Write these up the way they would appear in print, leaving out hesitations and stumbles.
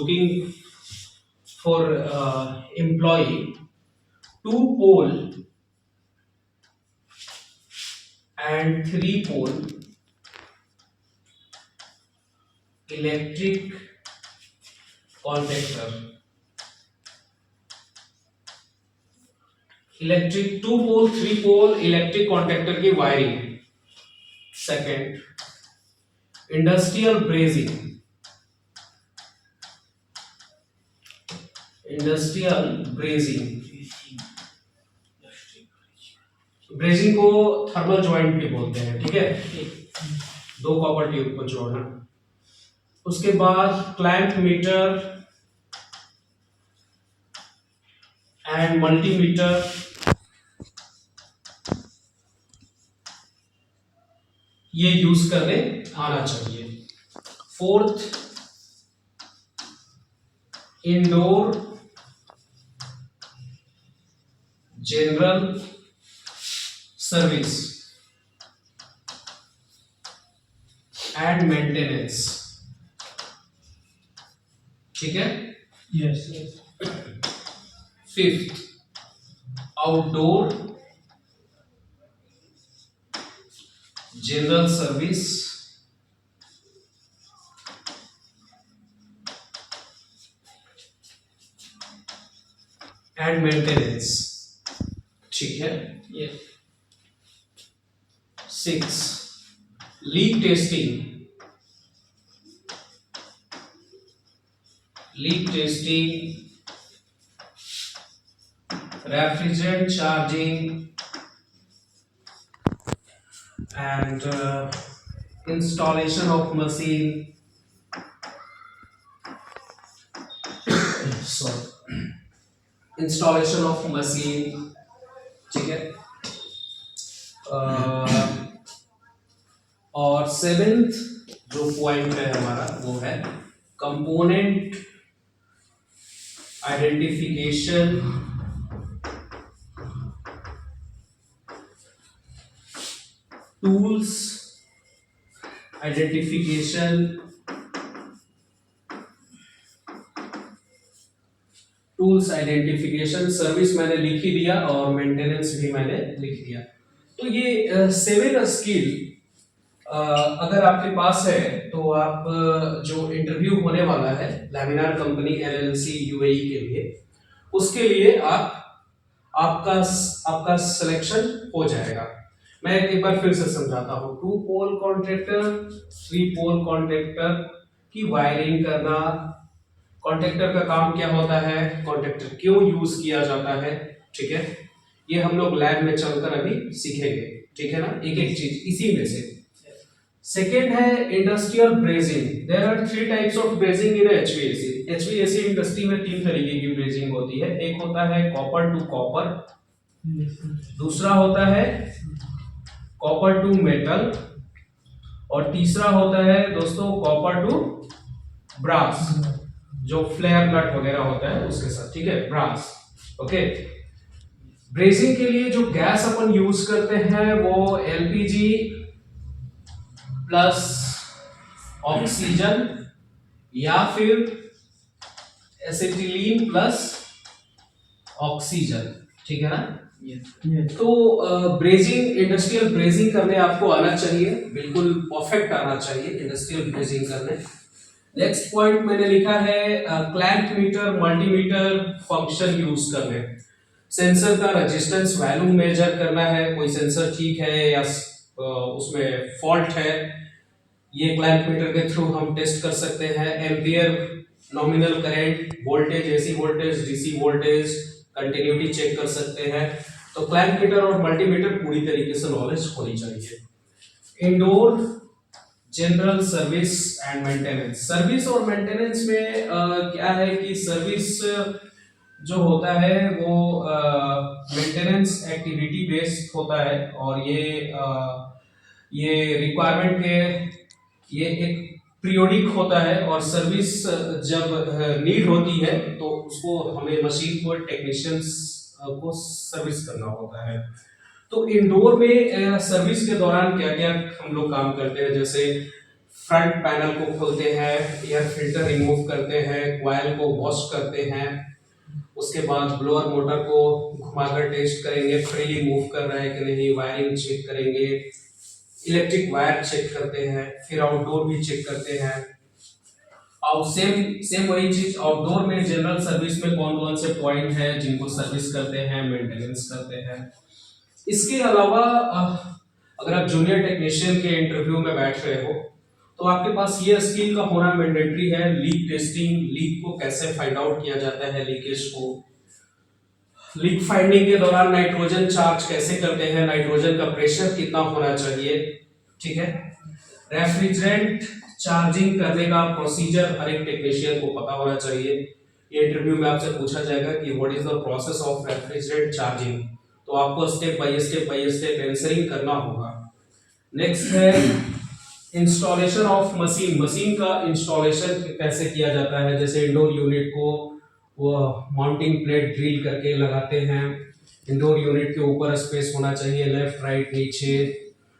looking for employee, two pole and three pole electric contactor. Electric two pole three pole electric contactor की wiring. Second, industrial brazing. Industrial brazing brazing को thermal joint भी बोलते हैं. ठीक है, दो copper tube को जोड़ना. उसके बाद क्लैंप मीटर एंड मल्टीमीटर. ये यूज करने आना चाहिए. Fourth, indoor general service and maintenance. ठीक है. Yes. Fifth, outdoor general service and maintenance. ठीक है. Yes. Six, leak testing. Leak testing, refrigerant charging and installation of machine. Sorry, installation of machine. ठीक है. और सेवेंथ जो पॉइंट है हमारा वो है component identification, tools identification. Tools identification, service मैंने लिख ही दिया और मेंटेनेंस भी मैंने लिख दिया. तो ये सेवन स्किल अगर आपके पास है तो आप जो इंटरव्यू होने वाला है लैमिनार कंपनी एलएलसी यूएई के लिए, उसके लिए आपका सिलेक्शन हो जाएगा. मैं एक बार फिर से समझाता हूँ. Two pole contractor, three pole contractor की वायरिंग करना. कॉन्ट्रैक्टर का काम क्या होता है, कॉन्ट्रैक्टर क्यों यूज किया जाता है. ठीक है, ये हम लोग लैब में चलकर अभी सीखेंगे. ठीक है ना, एक एक चीज इसी में से. सेकेंड है industrial brazing. There are three types of brazing in HVAC. HVAC industry में तीन तरीके की ब्रेजिंग होती है. एक होता है कॉपर टू कॉपर, दूसरा होता है कॉपर टू मेटल, और तीसरा होता है दोस्तों कॉपर टू ब्रास, जो फ्लेयर नट वगैरह होता है उसके साथ. ठीक है, ब्रास. ओके. ब्रेजिंग के लिए जो गैस अपन यूज करते हैं वो एलपीजी प्लस ऑक्सीजन या फिर एसिटिलीन प्लस ऑक्सीजन. ठीक है ना. Yes. तो ब्रेजिंग, इंडस्ट्रियल ब्रेजिंग करने आपको आना चाहिए, बिल्कुल परफेक्ट आना चाहिए इंडस्ट्रियल ब्रेजिंग करने. नेक्स्ट पॉइंट मैंने लिखा है clamp meter multimeter function use करने. सेंसर का रेजिस्टेंस वैल्यू मेजर करना है, कोई सेंसर ठीक है या उसमें फॉल्ट है, ये क्लैंप मीटर के थ्रू हम टेस्ट कर सकते हैं. Ampere, nominal current, voltage, AC voltage, DC voltage, continuity check कर सकते हैं. तो क्लैंप मीटर और मल्टीमीटर पूरी तरीके से नॉलेज होनी चाहिए. Indoor general service and maintenance. Service और मेंटेनेंस में क्या है कि सर्विस जो होता है वो मेंटेनेंस एक्टिविटी बेस्ड होता है, और ये रिक्वायरमेंट के ये एक पीरियोडिक होता है, और सर्विस जब नीड होती है तो उसको हमें मशीन को टेक्नीशियंस को सर्विस करना होता है. तो इंडोर में सर्विस के दौरान क्या क्या हम लोग काम करते हैं, जैसे फ्रंट पैनल को खोलते हैं, एयर फिल्टर रिमूव करते हैं, कॉइल को वॉश करते हैं, उसके बाद ब्लोअर मोटर को घुमाकर टेस्ट करेंगे फ्रीली मूव कर रहा है कि नहीं, वायरिंग चेक करेंगे, इलेक्ट्रिक वायर चेक करते हैं, फिर आउटडोर भी चेक करते हैं। और सेम वही चीज आउटडोर में जनरल सर्विस में कौन कौन से पॉइंट है जिनको सर्विस करते हैं, मेंटेनेंस करते हैं। इसके अलावा अगर आप जूनियर टेक्नीशियन के इंटरव्यू में बैठ रहे हो तो आपके पास ये स्किल का होना मैंडेटरी है। लीक टेस्टिंग, लीक को कैसे फाइंड आउट किया जाता है, लीकेज को, लीक फाइंडिंग के दौरान नाइट्रोजन चार्ज कैसे करते हैं, नाइट्रोजन का प्रेशर कितना होना चाहिए, ठीक है। रेफ्रिजरेंट चार्जिंग करने का प्रोसीजर हर एक टेक्नीशियन को पता होना चाहिए। ये इंटरव्यू में आपसे पूछा जाएगा कि what is the process of refrigerant charging, तो आपको स्टेप बाय स्टेप आंसरिंग करना होगा। नेक्स्ट है इंस्टॉलेशन ऑफ मशीन। मशीन का इंस्टॉलेशन कैसे किया जाता है, जैसे इंडोर यूनिट को वो माउंटिंग प्लेट ड्रिल करके लगाते हैं। इंडोर यूनिट के ऊपर स्पेस होना चाहिए, लेफ्ट राइट नीचे।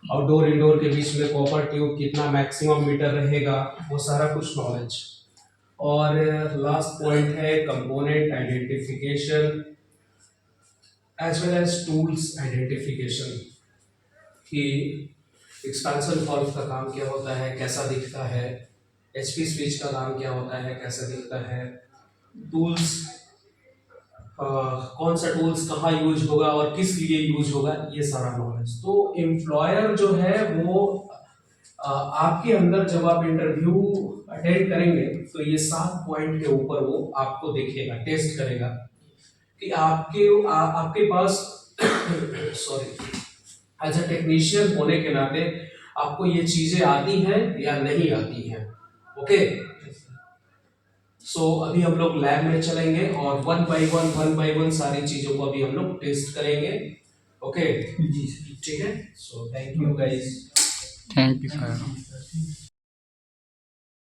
आउटडोर इंडोर के बीच में कॉपर ट्यूब कितना मैक्सिमम मीटर रहेगा, वो सारा कुछ नॉलेज। और लास्ट पॉइंट है component identification as well as tools identification, कि एक्सपेंशन वाल्व का काम क्या होता है, कैसा दिखता है, एचपी स्विच का काम क्या होता है, कैसा दिखता है, टूल्स कौन सा टूल्स कहाँ यूज होगा और किस लिए यूज होगा, ये सारा नॉलेज। तो एम्प्लॉयर जो है वो आपके अंदर जब आप इंटरव्यू अटेंड करेंगे तो ये 7 पॉइंट के ऊपर वो आपको देखेगा, टेस्ट करेगा कि आपके पास सॉरी एज अ टेक्नीशियन होने के नाते आपको ये चीजें आती हैं या नहीं आती हैं। ओके, सो अभी हम लोग लैब में चलेंगे और वन बाय वन सारी चीजों को अभी हम लोग टेस्ट करेंगे। ओके जी सर। ठीक है, so thank you guys. Thank you sir.